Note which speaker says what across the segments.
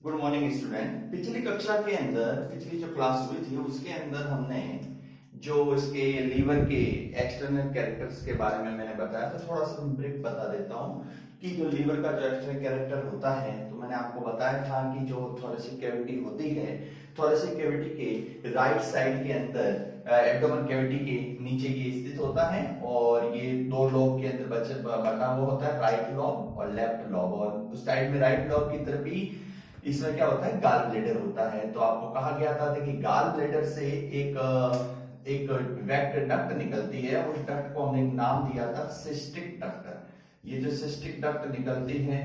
Speaker 1: Good morning student. पिछली कक्षा के अंदर पिछली जो क्लास हुई थी उसके अंदर हमने जो इसके लीवर के एक्सटर्नल कैरेक्टर्स के बारे में मैंने बताया था। थोड़ा सा ब्रीफ बता देता हूँ कि जो लीवर का जो एक्सटर्नल कैरेक्टर होता है, तो मैंने आपको बताया था कि जो थोरेसिक कैविटी होती है, थोरेसिक कैविटी के राइट साइड के अंदर एब्डोमेन कैविटी के नीचे ये स्थित होता है और ये दो लोब के अंदर बटा हुआ होता है, राइट लॉब और लेफ्ट लॉब। और उस साइड में राइट लॉब की तरफ ही इसमें क्या होता है, गाल ब्लेडर होता है। तो आपको कहा गया था कि गाल ब्लेडर से एक वेक्ट डक्ट निकलती है, उस डक्ट को हमने नाम दिया था सिस्टिक डक्ट। ये जो सिस्टिक डक्ट निकलती है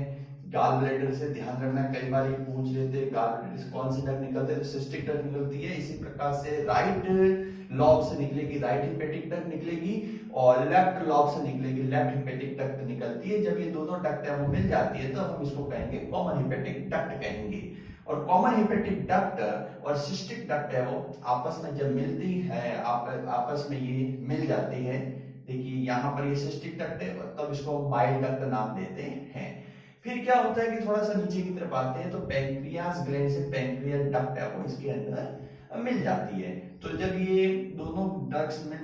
Speaker 1: गाल ब्लेडर से, ध्यान रखना कई बार ये पूछ लेते हैं गाल ब्लेडर से कौन सी डक्ट निकलती है, तो सिस्टिक डक्ट निकलती है। इसी प्रकार से राइट लॉब से निकलेगी राइट हिपेटिक डक्ट निकलेगी और लेफ्ट लॉब से निकलेगी लेफ्ट हिपेटिक डक्ट निकलती है। जब ये दोनों डक्ट है वो मिल जाती है तो हम इसको कहेंगे कॉमन हिपेटिक डक्ट कहेंगे। और कॉमन हिपेटिक डक्ट और सिस्टिक डक्ट है वो आपस में जब मिलती है, आपस में ये मिल जाती है। देखिए यहाँ पर ये सिस्टिक डक्ट है, तब इसको बाइल डक्ट नाम देते हैं। फिर क्या होता है कि थोड़ा सा नीचे की तरफ आते हैं तो पैंक्रियास ग्लैंड से पैंक्रियास डक्ट है वो इसके अंदर मिल जाती है। तो जब ये दोनों डक्ट मिल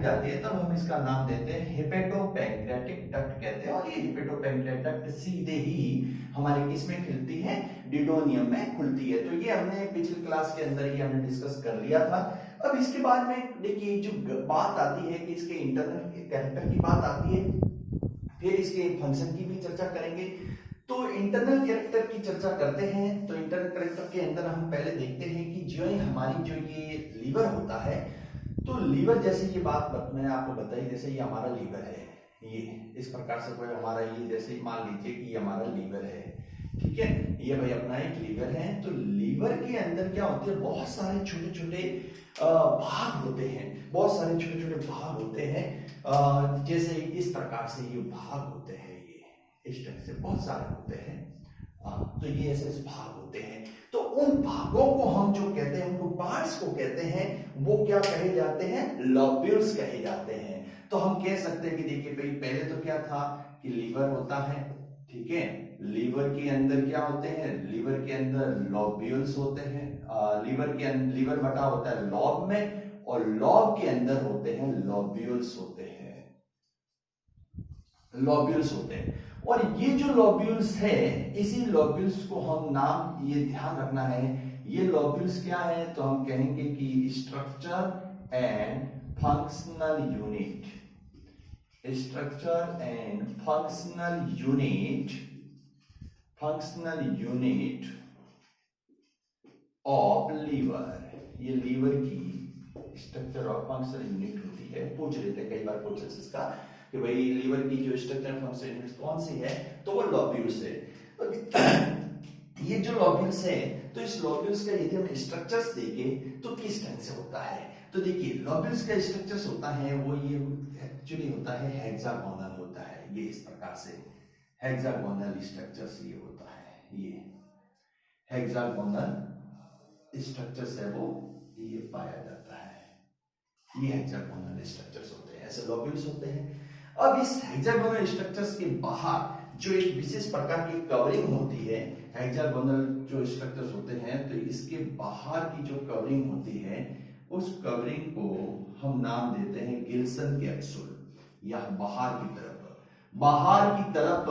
Speaker 1: जाती है तब हम इसका नाम देते हैं हेपेटोपैंक्रियाटिक डक्ट कहते हैं। और ये हेपेटोपैंक्रियाटिक डक्ट सीधे ही हमारे किस में खुलती है, डिडोनियम में खुलती है। तो ये हमने पिछली क्लास के अंदर ये हमने डिस्कस कर लिया था। अब इसके बाद में देखिए जो बात आती है कि इसके इंटरनल कैरेक्टर की बात आती है, फिर इसके फंक्शन की भी चर्चा करेंगे। तो इंटरनल कैरेक्टर की चर्चा करते हैं। तो इंटरनल कैरेक्टर के अंदर हम पहले देखते हैं कि जो हमारी जो ये लीवर होता है, तो लीवर जैसे ये बात मैंने आपको बताई, जैसे ये हमारा लीवर है, ये इस प्रकार से कोई हमारा ये जैसे मान लीजिए कि ये हमारा लीवर है, ठीक है, ये भाई अपना एक लीवर है। तो लीवर के अंदर क्या होते हैं, बहुत सारे छोटे छोटे भाग होते हैं, बहुत सारे छोटे छोटे भाग होते हैं। जैसे इस प्रकार से ये भाग होते हैं, ये इस तरह से बहुत सारे होते हैं। तो ये ऐसे भाग होते हैं। तो उन भागों को हम जो कहते हैं, उनको पार्ट्स को कहते हैं, वो क्या कहे जाते हैं, लोब्यूल्स कहे जाते हैं। तो हम कह सकते हैं कि देखिए भाई पहले तो क्या था कि लीवर होता है, ठीक है, लीवर के अंदर क्या होते हैं, लीवर के अंदर लोब्यूल्स होते हैं। लीवर बटा होता है लॉब में और लॉब के अंदर होते हैं लोब्यूल्स होते हैं, लोब्यूल्स होते हैं। और ये जो लोब्यूल्स है, इसी लोब्यूल्स को हम नाम ये ध्यान रखना है, ये लोब्यूल्स क्या है, तो हम कहेंगे कि structure and functional unit, structure and functional unit of liver. ये लीवर की स्ट्रक्चर और फंक्शनल यूनिट होती है। पूछ रहे थे कई बार क्वेश्चन इसका कि भाई लीवर की जो स्ट्रक्चर फंक्शनल यूनिट कौन सी है, तो वो लोब्यूल्स है। ये जो लोब्यूल्स है, तो इस लोब्यूल्स का यदि हम स्ट्रक्चर्स देखें तो किस ढंग से होता है, तो देखिए लोब्यूल्स का स्ट्रक्चर्स होता है वो ये एक्चुअली होता है हेक्सागोनल होता है। ये इस प्रकार से हेक्सागोनल स्ट्रक्चर्स ये होता है, ये हेक्सागोनल स्ट्रक्चर्स है वो ये पाया जाता है, ये हेक्सागोनल स्ट्रक्चर्स होते हैं, ऐसे लोब्यूल्स होते हैं। अब इस हेक्सागोनल स्ट्रक्चर्स के बाहर जो एक विशेष प्रकार की कवरिंग होती है, हेक्सागोनल जो स्ट्रक्चर्स होते हैं, तो इसके बाहर की जो कवरिंग होती है, उस कवरिंग को हम नाम देते हैं गिल्सन कैप्सूल। या बाहर की तरफ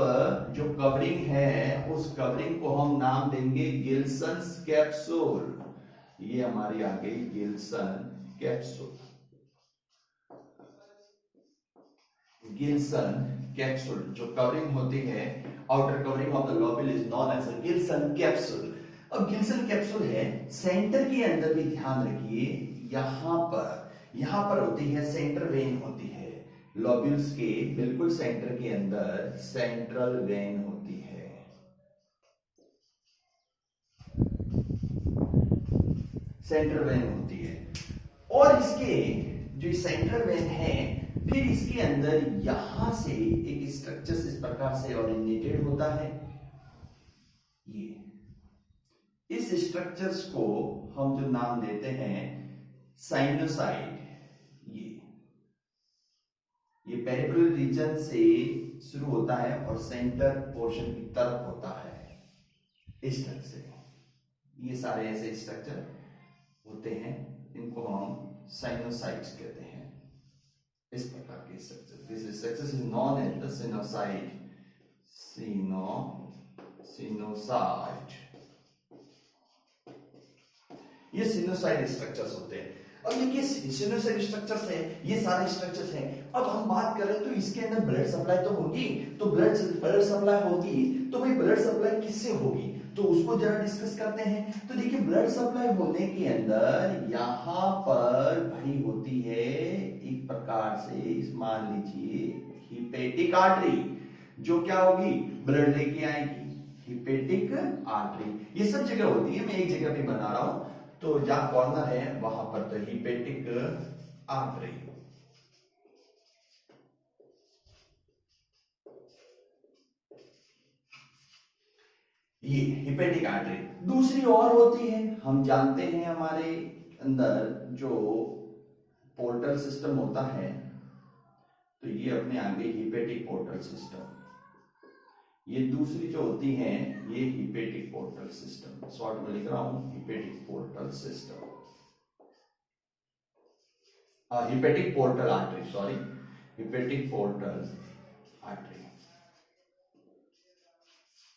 Speaker 1: जो कवरिंग है, उस कवरिंग को हम नाम देंगे गिल्सन कैप्सूल। ये हमारी आ गई गिल्सन कैप्सूल, गिल्सन कैप्सूल जो कवरिंग होती है, outer covering of the lobule is known as a Glisson capsule. अब गिल्सन कैप्सूल है, सेंटर के अंदर भी ध्यान रखिए, यहां पर होती है सेंटर वेन होती है, लोब्यूल्स के बिल्कुल सेंटर के अंदर सेंट्रल वेन होती है, सेंट्रल वेन होती है। और इसके जो सेंट्रल वेन है, फिर इसके अंदर यहां से एक स्ट्रक्चर इस प्रकार से ओरिजिनेटेड होता है। ये इस स्ट्रक्चर्स को हम जो नाम देते हैं साइनोसाइड। ये पेरिफेरल रीजन से शुरू होता है और सेंटर पोर्शन की तरफ होता है, इस तरह से ये सारे ऐसे स्ट्रक्चर होते हैं, इनको हम साइनोसाइड्स कहते हैं। इस प्रकार के structure, this structure is known as the sinusoid, sinusoid, ये सिनोसाइड स्ट्रक्चर्स होते हैं। अब ये सिनोसाइड स्ट्रक्चर्स है, ये सारे स्ट्रक्चर्स हैं। अब हम बात करें तो इसके अंदर ब्लड सप्लाई तो होगी, तो ब्लड सप्लाई होगी, तो भाई ब्लड सप्लाई किससे होगी, तो उसको जरा डिस्कस करते हैं। तो देखिए ब्लड सप्लाई होने के अंदर यहां पर भाई होती है एक प्रकार से, मान लीजिए हिपेटिक आर्टरी, जो क्या होगी, ब्लड लेके आएगी, हिपेटिक आर्टरी। ये सब जगह होती है, मैं एक जगह पे बना रहा हूं, तो जहां कॉर्नर है वहां पर तो हिपेटिक आर्टरी। ये हिपेटिक आर्टरी। दूसरी और होती है, हम जानते हैं हमारे अंदर जो पोर्टल सिस्टम होता है, तो ये अपने आगे हिपेटिक पोर्टल सिस्टम, ये दूसरी जो होती है ये हिपेटिक पोर्टल सिस्टम, शॉर्ट में लिख रहा हूं hepatic portal system, hepatic portal artery, sorry hepatic portal artery,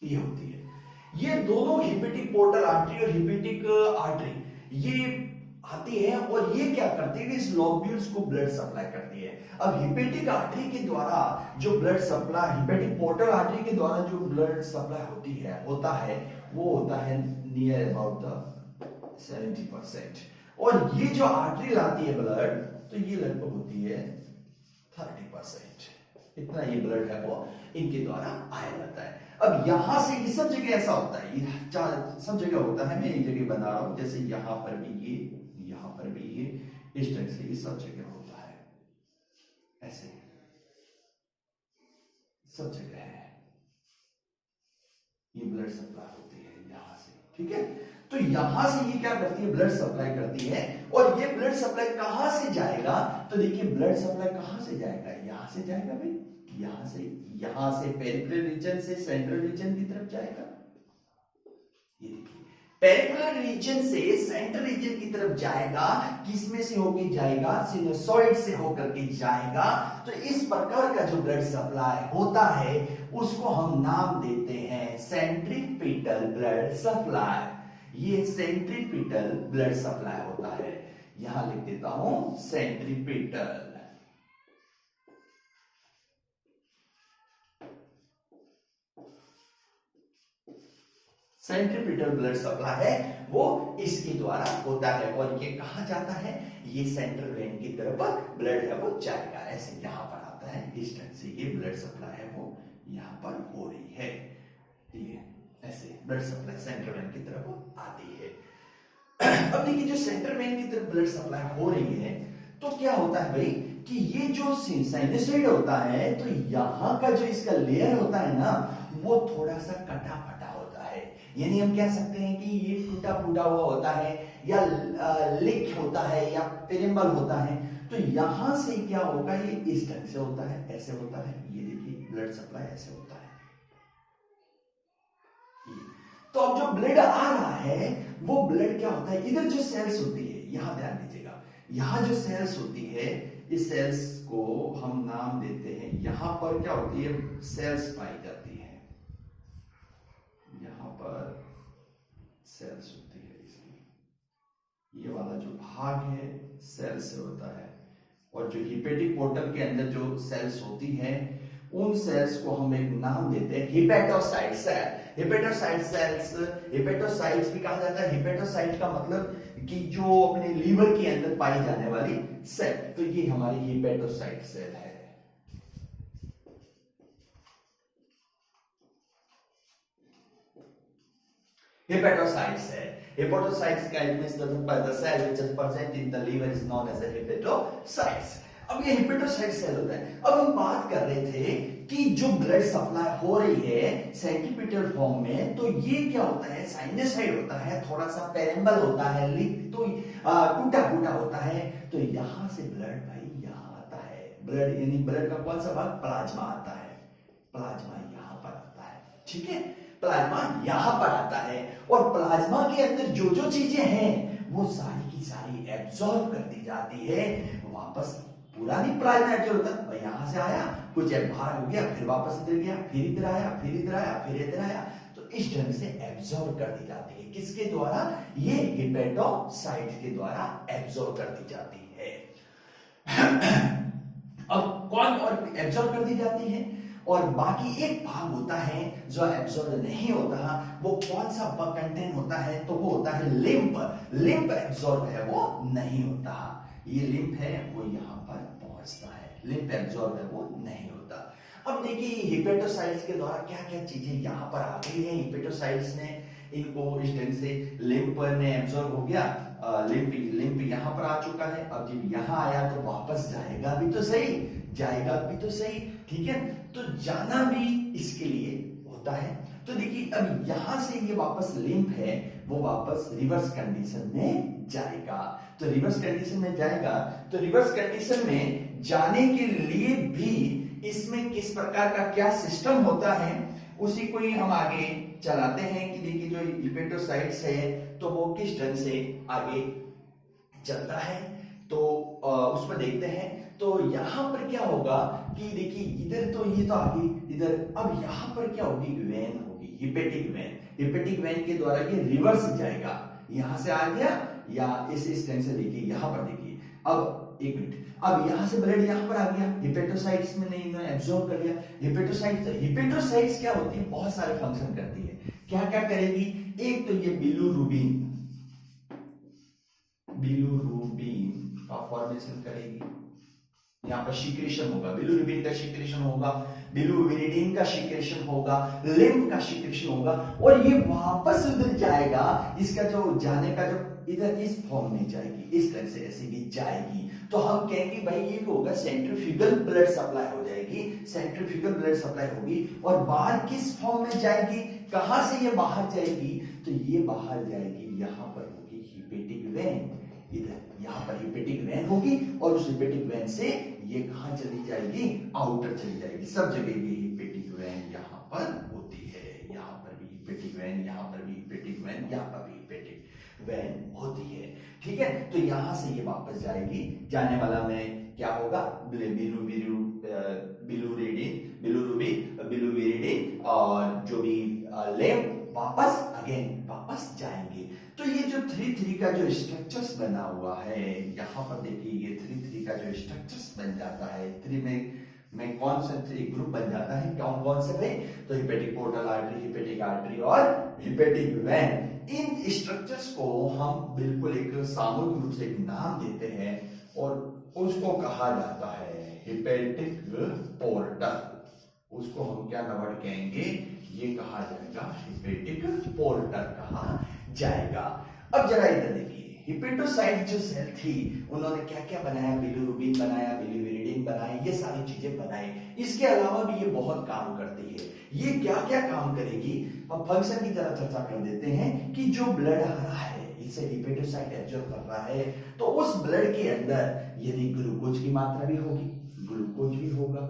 Speaker 1: ये होती है। ये दोनों हिपेटिक पोर्टल आर्टरी और हिपेटिक आर्टरी ये आती है और ये क्या करती है, इस लोब्यूल्स को ब्लड सप्लाई करती है। अब हिपेटिक आर्टरी के द्वारा जो blood supply, hepatic portal artery के द्वारा जो ब्लड सप्लाई होता है वो होता है नियर अबाउट द 70%, और ये जो आर्टरी लाती है ब्लड, तो ये लगभग होती है 30%। इतना ये ब्लड है वो इनके द्वारा आया जाता है। अब यहां से ये सब जगह ऐसा होता है, ये सब जगह होता है, मैं एक जगह बना रहा हूं, जैसे यहां पर भी ये, यहां पर भी ये, इस तरह से ये सब जगह होता है, ऐसे सब जगह है, ये ब्लड सप्लाई होती है यहां से, ठीक है। तो यहां से ये क्या करती है, ब्लड सप्लाई करती है, और ये ब्लड सप्लाई कहां से जाएगा, तो देखिए ब्लड सप्लाई कहां से जाएगा, यहां से जाएगा भाई, यहां से पेरिफेरल रीजन से सेंट्रल रीजन की तरफ जाएगा। ये देखिए पेरिफेरल रीजन से सेंट्रल रीजन की तरफ जाएगा, किसमें से होकर जाएगा, सिनुसॉइड से होकर के जाएगा। तो इस प्रकार का जो ब्लड सप्लाई होता है उसको हम नाम देते हैं सेंट्रीपिटल ब्लड सप्लाई। ये सेंट्रीपिटल ब्लड सप्लाई होता है, यहां लिख देता हूं सेंट्रीपिटल। सेंट्रीपिटल ब्लड सप्लाई है वो इसके द्वारा होता है, और ये कहां जाता है, ये सेंट्रल वेन की तरफ ब्लड है वो जाएगा, ऐसे यहां पर आता है, इस ढंग से ये ब्लड सप्लाई है वो यहां पर हो रही है, ये ऐसे ब्लड सप्लाई सेंट्रल वेन की तरफ आती है। अब देखिए जो सेंट्रल वेन की तरफ ब्लड सप्लाई हो रही है, तो क्या होता है भाई कि ये जो साइनोसाइड होता है, तो यहां का जो इसका लेयर होता है ना, वो थोड़ा सा कटा फटा होता है, यानी हम कह सकते हैं कि ये टूटा फूटा हुआ होता है, या लीक होता है, या पेरिम्बल होता है। तो यहां से क्या होगा, ये इस ढंग से होता है, ऐसे होता है, ये देखिए ब्लड सप्लाई ऐसे होता है। तो अब जो ब्लड आ रहा है वो ब्लड क्या होता है, इधर जो सेल्स होती है, यहां ध्यान दीजिएगा, यहां जो सेल्स होती है, इस सेल्स को हम नाम देते हैं, यहां पर क्या होती है, सेल्स पाई जाती है, यहां पर सेल्स होती है, इसकी ये वाला जो भाग है सेल्स से होता है, और जो हिपेटिक पोर्टल के अंदर जो सेल्स होती है, उन सेल्स को हम एक नाम देते हैं hepatocyte cell. Hepatocyte cells, hepatocytes भी कहा जाता है, हिपेटोसाइट का मतलब कि जो अपने लीवर के अंदर पाई जाने वाली सेल, तो ये हमारी हिपेटोसाइट सेल है। Hepatocytes है, hepatocytes का it means the cell which is present in the liver is known as a hepatocytes। अब ये हेपेटोसाइट सेल होता है। अब हम बात कर रहे थे कि जो ब्लड सप्लाई हो रही है सेंट्रीपिटल फॉर्म में, तो ये क्या होता है, साइनोसाइड होता है, थोड़ा सा पेरिम्बल होता है, तो टूटा फूटा होता है, तो यहां से ब्लड भाई यहां आता है, ब्लड यानी ब्लड का कौन सा भाग, प्लाज्मा आता है, प्लाज्मा यहां पर आता है, ठीक है। प्लाज्मा यहाँ पर आता है और प्लाज्मा के अंदर जो जो चीजें हैं वो सारी की सारी एब्जॉर्ब कर दी जाती है वापस। पूरा नहीं प्लाज्मा एब्जॉर्ब होता, और यहाँ से आया कुछ बाहर हो गया, फिर वापस इधर गया, फिर इधर आया, फिर इधर आया, फिर इधर आया, तो इस ढंग से एब्जॉर्ब कर दी जाती है। किसके द्वारा? ये हिपेटोसाइट के द्वारा एब्जॉर्ब कर दी जाती है। अब कौन और एब्जॉर्ब कर दी जाती है, और बाकी एक भाग होता है जो एब्जॉर्ब नहीं होता, वो कौन सा कंटेंट होता है? तो वो होता है लिम्फ। लिम्फ एब्जॉर्ब है वो नहीं होता, ये लिम्फ है वो यहाँ पर पहुंचता है, लिम्फ एब्जॉर्ब है वो नहीं होता। अब देखिए हिपेटोसाइट्स के द्वारा क्या क्या चीजें यहाँ पर आ गई है। हिपेटोसाइट्स ने इनको इस ढंग से लिम्फ ने एब्जॉर्ब हो गया, लिम्फ यहाँ पर आ चुका है। अब जब यहाँ आया तो वापस जाएगा भी तो सही, जाएगा भी तो सही, ठीक है, तो जाना भी इसके लिए होता है। तो देखिए अब यहां से ये वापस लिम्फ है वो वापस रिवर्स कंडीशन में जाएगा। तो रिवर्स कंडीशन में जाएगा, तो रिवर्स कंडीशन में जाने के लिए भी इसमें किस प्रकार का क्या सिस्टम होता है उसी को ही हम आगे चलाते हैं कि देखिए जो हिपेटोसाइट्स है तो वो किस ढंग से आगे चलता है, तो उसमें देखते हैं। तो यहां पर क्या होगा कि देखिए इधर तो ये तो आगे इधर, अब यहां पर क्या होगी? वेन होगी, हिपेटिक वेन। हिपेटिक वेन के द्वारा ये रिवर्स जाएगा, यहां से आ गया या इस ढंग से देखिए यहां पर देखिए। अब एक मिनट, अब यहां से ब्लड यहां पर आ गया, हिपेटोसाइट्स में नहीं इन्होंने एब्जॉर्ब कर लिया। हिपेटोसाइट्स क्या होती है? बहुत सारे फंक्शन करती है। क्या क्या करेगी? एक तो ये बिलिरुबिन का फॉर्मेशन करेगी, यहाँ पर सिक्रेशन होगा, बिलिरुबिन का सिक्रेशन होगा, बिलिरुबिनिन का सिक्रेशन होगा, लिम्फ का सिक्रेशन होगा, और ये वापस उधर जाएगा। इसका जो जाने का जो इधर इस फॉर्म में जाएगी, इस तरह से ऐसे भी जाएगी। तो हम कहेंगे भाई ये होगा सेंट्रीफ्यूगल ब्लड सप्लाई हो जाएगी, सेंट्रीफ्यूगल ब्लड सप्लाई होगी। और बाहर किस फॉर्म में जाएगी? कहां से ये बाहर जाएगी? तो ये बाहर जाएगी, यहां पर होगी हिपेटिक वेन, इधर यहाँ पर हिपेटिक वेन होगी, और उस हिपेटिक वेन से ये कहां चली जाएगी? आउटर चली जाएगी। सब जगह ये हिपेटिक वेन यहाँ पर होती है, यहाँ पर भी हिपेटिक वेन, यहाँ पर भी हिपेटिक वेन, यहाँ पर भी हिपेटिक वेन होती है, ठीक है। तो यहां से ये वापस जाएगी, जाने वाला में क्या होगा? बिलिरुबिन और जो भी लिम्फ वापस अगेन वापस जाएंगे। तो ये जो 3-3 का जो स्ट्रक्चर्स बना हुआ है, यहाँ पर देखिए ये 3-3 का जो स्ट्रक्चर्स बन जाता है, 3 में कौन सा ग्रुप बन जाता है? कौन कौन से भाई? तो hepatic portal artery, hepatic artery और हिपेटिक वेन। इन स्ट्रक्चर्स को हम बिल्कुल एक सामूहिक रूप से एक नाम देते हैं और उसको कहा जाता है हिपेटिक पोर्टल। उसको हम क्या वर्ड कहेंगे? ये कहा जाएगा हिपेटिक पोर्टल कहा जाएगा। अब जरा इधर देखिए, हिपेटोसाइट जो सेल थी उन्होंने क्या क्या बनाया? बिलिरुबिन बनाया, बिलिरुबिनिन बनाया, ये सारी चीजें बनाई। इसके अलावा भी ये बहुत काम करती है। ये क्या क्या काम करेगी? हम फंक्शन की तरह चर्चा कर देते हैं कि जो ब्लड आ रहा है इससे हिपेटोसाइट एब्जॉर्ब कर रहा है, तो उस ब्लड के अंदर यदि ग्लूकोज की मात्रा भी होगी, ग्लूकोज भी होगा,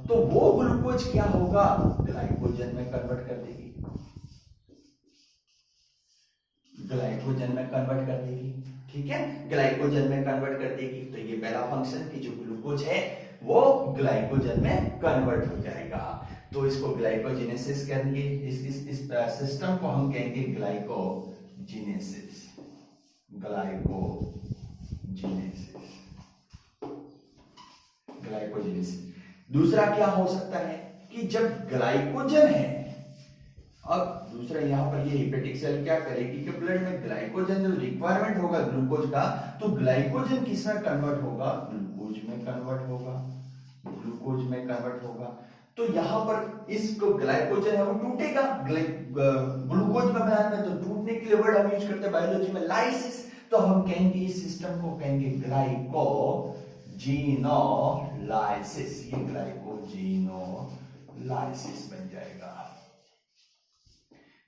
Speaker 1: तो वो ग्लूकोज क्या होगा? ग्लाइकोजन में कन्वर्ट कर देगी, ग्लाइकोजन में कन्वर्ट कर देगी, ठीक है, ग्लाइकोजन में कन्वर्ट कर देगी। तो ये पहला फंक्शन कि जो ग्लूकोज है वो ग्लाइकोजन में कन्वर्ट हो जाएगा। तो इसको ग्लाइकोजेनेसिस कहेंगे, इस सिस्टम को हम कहेंगे ग्लाइकोजेनेसिस, ग्लाइकोजेनेसिस। दूसरा क्या हो सकता है कि जब ग्लाइकोजन है, अब दूसरा यहां पर ये हिपेटिक सेल क्या करेगी कि ब्लड में ग्लाइकोजन जो रिक्वायरमेंट होगा ग्लूकोज का, तो ग्लाइकोजन किस में कन्वर्ट होगा? ग्लूकोज में कन्वर्ट होगा, ग्लूकोज में कन्वर्ट होगा। तो यहां पर इसको ग्लाइकोजन है वो टूटेगा, ग्लूकोज में बनाने में, तो टूटने के लिए वर्ड हम यूज करते हैं बायोलॉजी में लाइसिस। तो हम कहेंगे इस सिस्टम को कहेंगे ग्लाइकोजेनोलाइसिस, ये ग्लाइकोजेनोलाइसिस बन जाएगा,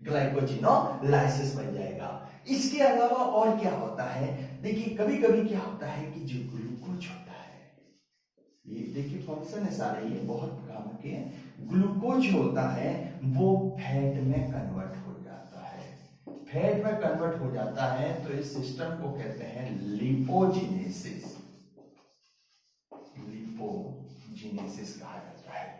Speaker 1: ग्लाइकोजेनोलाइसिस बन जाएगा। इसके अलावा और क्या होता है? देखिए कभी कभी क्या होता है कि जो ग्लूकोज होता है, ये देखिए फंक्शन है सारे, ये बहुत काम के हैं। ग्लूकोज ग्लूकोज जो होता है वो फैट में कन्वर्ट हो जाता है। फैट में कन्वर्ट हो जाता है तो इस सिस्टम को कहते हैं लिपोजिनेसिस। लिपोजिनेसिस कहा जाता है।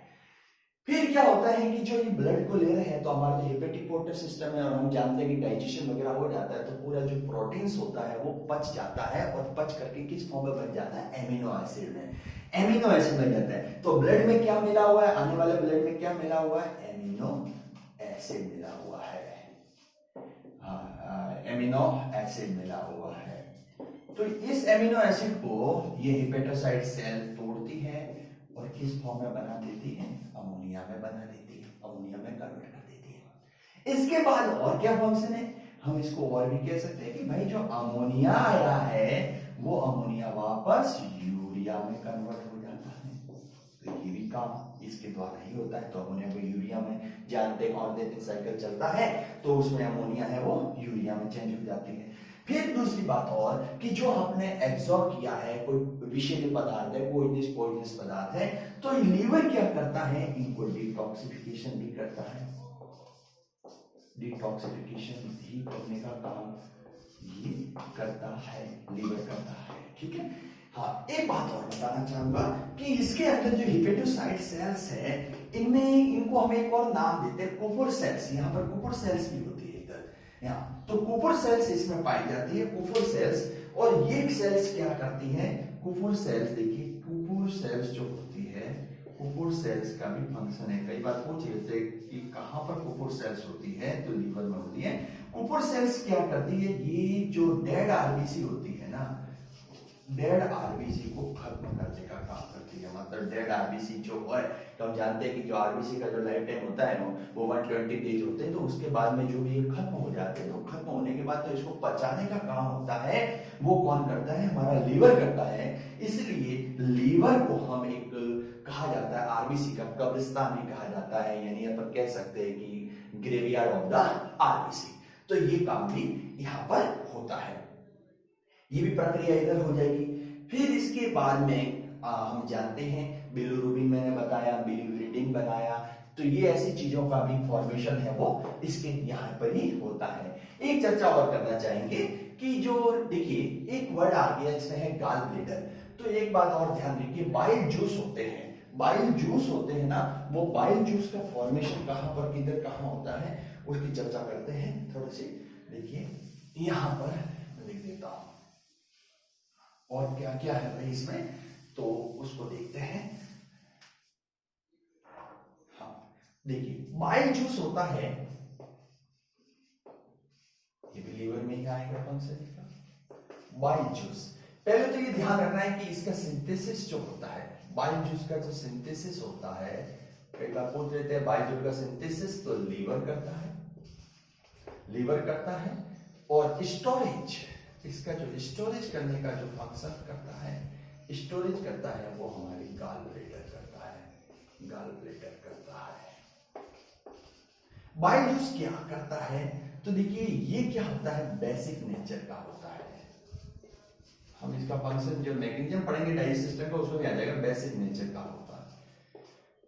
Speaker 1: फिर क्या होता है कि जो ये ब्लड को ले रहे हैं तो हमारा जो हेपेटिक पोर्टर सिस्टम है और हम जानते हैं कि डाइजेशन वगैरह हो जाता है तो पूरा जो प्रोटीन्स होता है वो पच जाता है और पच करके किस फॉर्म में बन जाता है? एमिनो एसिड में। एमिनो एसिड बन जाता है। तो ब्लड में क्या मिला हुआ है? आने वाले ब्लड में क्या मिला हुआ है? एमिनो एसिड मिला हुआ है। एमिनो एसिड मिला हुआ है। तो इस एमिनो एसिड को ये हेपेटोसाइट सेल तोड़ती है और किस फॉर्म में बना देती है? अमोनिया में बना देती है, अमोनिया में कन्वर्ट कर देती है। इसके बाद और क्या फंक्शन है? हम इसको और भी कह सकते हैं कि भाई जो अमोनिया आया है वो अमोनिया वापस यूरिया में कन्वर्ट हो जाता है। तो ये भी काम इसके द्वारा ही होता है। तो अमोनिया को यूरिया में जानते हैं और देते साइकिल चलता है तो उसमें अमोनिया है वो यूरिया में चेंज हो जाती है। फिर दूसरी बात और कि जो आपने एब्जॉर्ब किया है कोई विषैले पदार्थ है, पॉइजनस पदार्थ है, तो लीवर क्या करता है? इनको डिटॉक्सिफिकेशन भी करता है। डिटॉक्सिफिकेशन भी करने का काम ये करता है, लीवर करता है। ठीक है। हाँ, एक बात और बताना चाहूंगा कि इसके अंदर जो हिपेटोसाइट सेल्स है इनमें इनको हम एक और नाम देते हैं कुपर सेल्स। यहाँ पर कुपर सेल्स भी होती है इधर यहाँ। तो कुपर सेल्स इसमें पाई जाती है, कुपर सेल्स। और ये सेल्स क्या करती हैं? कुपर सेल्स, देखिए कुपर सेल्स जो होती है, कुपर सेल्स का भी फंक्शन है। कई बार पूछ लेते हैं कि कहां पर कुपर सेल्स होती है, तो लीवर में होती है। कुपर सेल्स क्या करती है? ये जो डेड आरबीसी होती है ना, डेड आरबीसी को खत्म करने का काम करती है। मतलब डेड आरबीसी जो है, तो हम जानते हैं कि जो आरबीसी का जो लाइफ टाइम होता है वो 120 डेज होते हैं। तो उसके बाद में जो भी ये खत्म हो जाते हैं, तो खत्म होने के बाद तो इसको पचाने का काम होता है, वो कौन करता है? हमारा लीवर करता है। इसलिए लीवर को हम एक कहा जाता है आरबीसी का कब्रिस्तान भी कहा जाता है, यानी अपन कह सकते हैं कि ग्रेवयार्ड ऑफ द आरबीसी। तो ये काम भी यहाँ पर होता है। ये भी प्रक्रिया इधर हो जाएगी। फिर इसके बाद में हम जानते हैं बिलिरुबिन मैंने बताया, बिलिरुबिन बनाया। तो ये ऐसी चीजों का भी फॉर्मेशन है वो इसके यहाँ पर ही होता है। एक चर्चा और करना चाहेंगे कि जो देखिए एक वर्ड आ गया इसमें है गाल ब्लैडर। तो एक बात और ध्यान रखिए, बाइल जूस होते हैं, बाइल जूस होते हैं ना, वो बाइल जूस का फॉर्मेशन कहाँ पर किधर कहाँ होता है उसकी चर्चा करते हैं थोड़ी सी। देखिए यहाँ पर लिख देता हूं और क्या क्या है भाई इसमें, तो उसको देखते हैं। हाँ देखिए बाइल जूस होता है, ये भी लीवर में ही आएगा फंक्शन का। बाइल जूस पहले तो ये ध्यान रखना है कि इसका सिंथेसिस जो होता है, बाइल जूस का जो सिंथेसिस होता है, कई बार पूछ लेते हैं बाइल जूस का सिंथेसिस, तो लीवर करता है, लीवर करता है। और स्टोरेज, इसका जो स्टोरेज करने का जो फंक्शन करता है, स्टोरेज करता है वो हमारी गाल ब्लैडर करता है, गाल ब्लैडर करता है। बाइल जूस क्या करता है? तो देखिए ये क्या होता है, बेसिक नेचर का होता है। हम इसका फंक्शन जो मैकेनिज्म पढ़ेंगे डाइजेस्ट सिस्टम का उसमें भी आ जाएगा। बेसिक नेचर का होता है,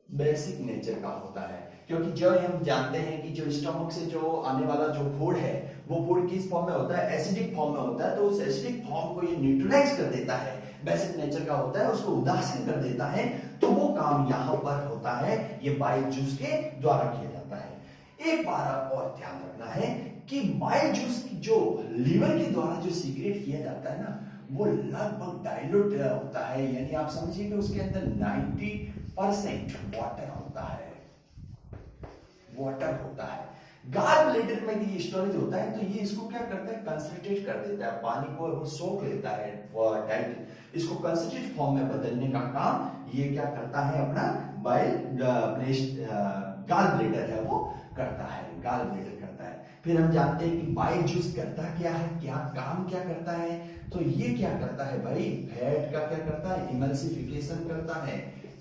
Speaker 1: बेसिक नेचर का होता है। क्योंकि जो हम जानते हैं कि जो स्टमक से जो आने वाला जो फूड है वो फूड किस फॉर्म में होता है? एसिडिक फॉर्म में होता है। तो उस एसिडिक फॉर्म को ये न्यूट्रलाइज कर देता है, बेसिक नेचर का होता है, उसको उदासीन कर देता है। तो वो काम यहाँ पर होता है, ये बाइल जूस के द्वारा किया जाता है। एक बार और ध्यान रखना है कि बाइल जूस जो लीवर के द्वारा जो सीक्रेट किया जाता है ना, वो लगभग डाइल्यूट होता है, यानी आप समझिए कि उसके अंदर 90% वाटर होता है, वाटर होता है। गाल ब्लैडर में ये स्टोरेज होता है, तो ये इसको क्या करता है? कंसंट्रेट कर देता है, पानी को वो सोख लेता है, इसको कंसंट्रेट फॉर्म में बदलने का काम ये क्या करता है? अपना बाइल अपने गाल ब्लैडर है वो करता है, गाल ब्लैडर करता है। फिर हम जानते हैं कि बाइल जूस करता क्या है, क्या काम क्या करता है? तो ये क्या करता है भाई? फैट का क्या करता है? इमल्सिफिकेशन करता है,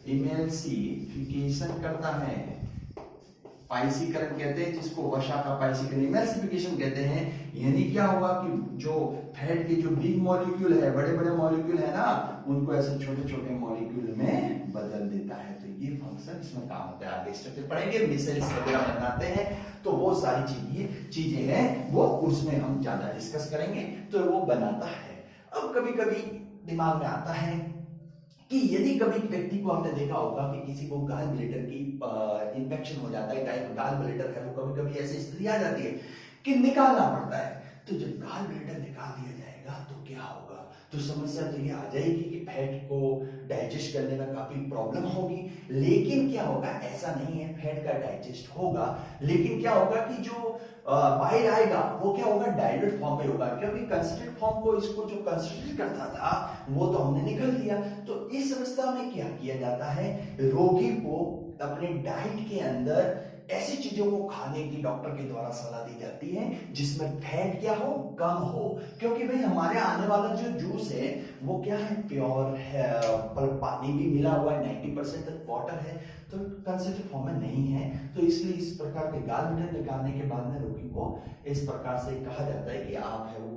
Speaker 1: इमल्सिफिकेशन करता है, पाइसीकरण कहते हैं, जिसको वसा का पाइसीकरण इमल्सिफिकेशन कहते हैं। यानी क्या होगा कि जो फैट के जो बिग मॉलिक्यूल है, बड़े बड़े मॉलिक्यूल है ना, उनको ऐसे छोटे छोटे मॉलिक्यूल में बदल देता है। तो ये फंक्शन इसमें काम होता है। आगे स्ट्रक्चर पढ़ेंगे, मिसेल्स वगैरह बनाते हैं, तो वो सारी चीजें हैं वो उसमें हम ज्यादा डिस्कस करेंगे। तो वो बनाता है। अब कभी कभी दिमाग में आता है कि यदि कभी व्यक्ति को आपने देखा होगा कि किसी को गाल ब्लैडर की इंफेक्शन हो जाता है, गाल ब्लैडर है, वो कभी कभी ऐसी स्थिति आ जाती है कि निकालना पड़ता है। तो जब गाल ब्लैडर निकाल दिया जाएगा तो क्या होगा? तो समस्या तो ये आ जाएगी कि फैट को डाइजेस्ट करने में काफी प्रॉब्लम होगी। लेकिन क्या होगा, ऐसा नहीं है, फैट का डाइजेस्ट होगा, लेकिन क्या होगा कि जो बाइल आएगा वो क्या होगा, डाइल्यूट फॉर्म में होगा, क्योंकि कंसंट्रेट फॉर्म को इसको जो कंसंट्रेट करता था वो तो हमने निकल दिया। तो इस अवस्था में क्या किया जाता है, रोगी को अपने डाइट के अंदर ऐसी चीजों को खाने की डॉक्टर के द्वारा सलाह दी जाती है जिसमें फैट क्या हो, कम हो। क्योंकि भाई हमारे आने वाला जो जूस है वो क्या है, प्योर है, पर पानी भी मिला हुआ है, 90% तक वाटर है, तो कंसंट्रेट फॉर्म में नहीं है। तो इसलिए इस प्रकार के गाल ब्लैडर निकालने के बाद में रोगी को इस प्रकार से कहा जाता है कि आप है वो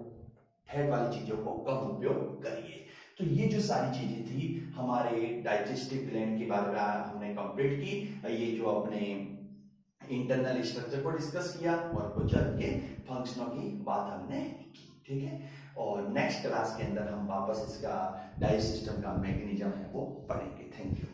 Speaker 1: फैट वाली चीजों को कम उपयोग करिए। तो ये जो सारी चीजें थी हमारे डाइजेस्टिव ग्लैंड के बारे में हमने कंप्लीट की। ये जो अपने इंटरनल स्ट्रक्चर को डिस्कस किया और कुछ के फंक्शनों की बात हमने की, ठीक है। और नेक्स्ट क्लास के अंदर हम वापस इसका डाइजेस्ट सिस्टम का मैकेनिज्म है वो पढ़ेंगे। Thank you.